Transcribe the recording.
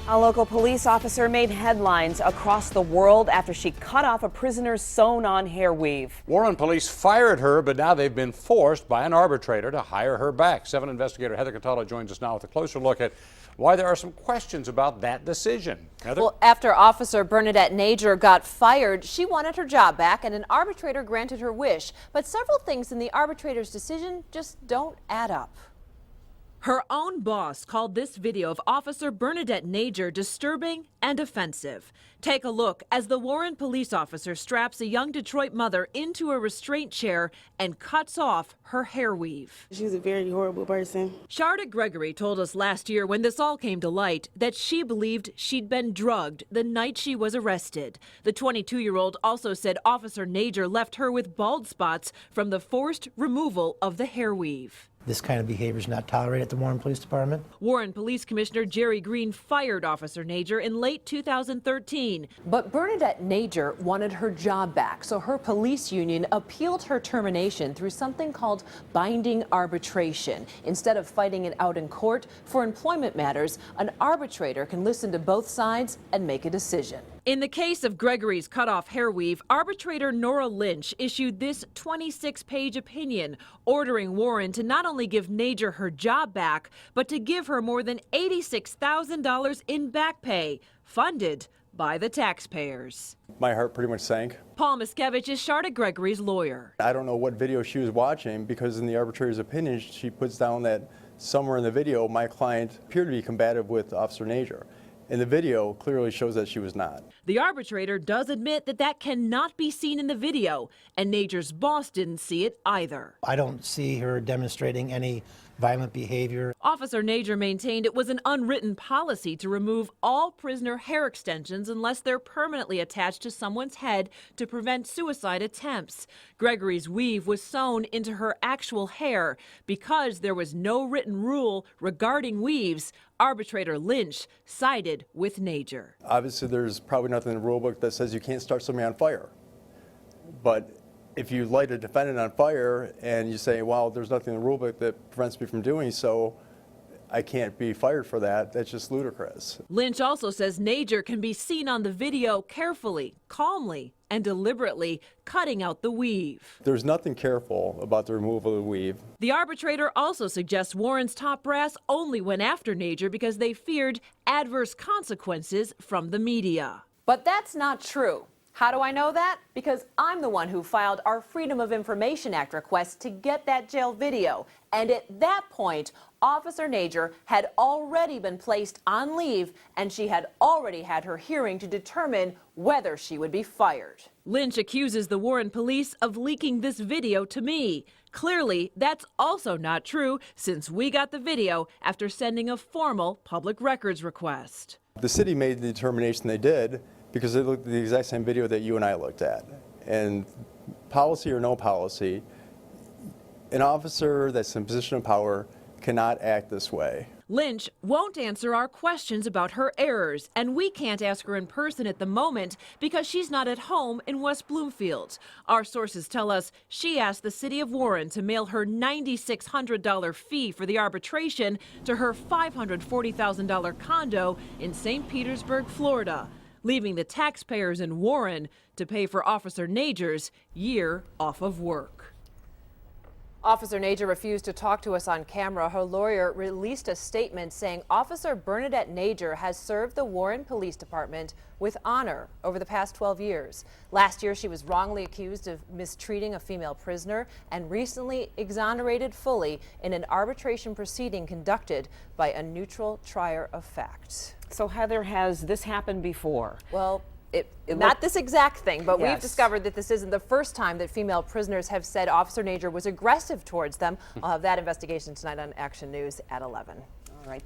A local police officer made headlines across the world after she cut off a prisoner's sewn-on hair weave. Warren police fired her, but now they've been forced by an arbitrator to hire her back. 7 investigator Heather Catala joins us now with a closer look at why there are some questions about that decision. Heather? Well, after Officer Bernadette Nager got fired, she wanted her job back and an arbitrator granted her wish. But several things in the arbitrator's decision just don't add up. Her own boss called this video of Officer Bernadette Nager disturbing and offensive. Take a look as the Warren police officer straps a young Detroit mother into a restraint chair and cuts off her hair weave. She's a very horrible person. Sharda Gregory told us last year when this all came to light that she believed she'd been drugged the night she was arrested. The 22-year-old also said Officer Nager left her with bald spots from the forced removal of the hair weave. This kind of behavior is not tolerated at the Warren Police Department. Warren Police Commissioner Jerry Green fired Officer Nager in late 2013. But Bernadette Nager wanted her job back, so her police union appealed her termination through something called binding arbitration. Instead of fighting it out in court for employment matters, an arbitrator can listen to both sides and make a decision. In the case of Gregory's cut-off hair weave, arbitrator Nora Lynch issued this 26-page opinion ordering Warren to not only give Nager her job back, but to give her more than $86,000 in back pay, funded by the taxpayers. My heart pretty much sank. Paul Miskevich is Sharda Gregory's lawyer. I don't know what video she was watching because in the arbitrator's opinion, she puts down that somewhere in the video, my client appeared to be combative with Officer Nager. And the video clearly shows that she was not. The arbitrator does admit that that cannot be seen in the video, and Nager's boss didn't see it either. I don't see her demonstrating any violent behavior. Officer Nager maintained it was an unwritten policy to remove all prisoner hair extensions unless they're permanently attached to someone's head to prevent suicide attempts. Gregory's weave was sewn into her actual hair. Because there was no written rule regarding weaves, arbitrator Lynch sided with Nager. Obviously, there's probably nothing in the rule book that says you can't start somebody on fire. But if you light a defendant on fire and you say, well, there's nothing in the rule book that prevents me from doing so, I can't be fired for that, that's just ludicrous. Lynch also says Nager can be seen on the video carefully, calmly, and deliberately cutting out the weave. There's nothing careful about the removal of the weave. The arbitrator also suggests Warren's top brass only went after Nager because they feared adverse consequences from the media. But that's not true. How do I know that? Because I'm the one who filed our Freedom of Information Act request to get that jail video. And at that point, Officer Nager had already been placed on leave, and she had already had her hearing to determine whether she would be fired. Lynch accuses the Warren police of leaking this video to me. Clearly, that's also not true, since we got the video after sending a formal public records request. The city made the determination they did because they looked at the exact same video that you and I looked at. And policy or no policy, an officer that's in a position of power cannot act this way. Lynch won't answer our questions about her errors, and we can't ask her in person at the moment because she's not at home in West Bloomfield. Our sources tell us she asked the city of Warren to mail her $9,600 fee for the arbitration to her $540,000 condo in St. Petersburg, Florida, leaving the taxpayers in Warren to pay for Officer Nager's year off of work. Officer Nager refused to talk to us on camera. Her lawyer released a statement saying Officer Bernadette Nager has served the Warren Police Department with honor over the past 12 years. Last year, she was wrongly accused of mistreating a female prisoner and recently exonerated fully in an arbitration proceeding conducted by a neutral trier of fact. So, Heather, has this happened before? Well, not this exact thing, but Yes. We've discovered that this isn't the first time that female prisoners have said Officer Nager was aggressive towards them. I'll have that investigation tonight on Action News at 11. All right.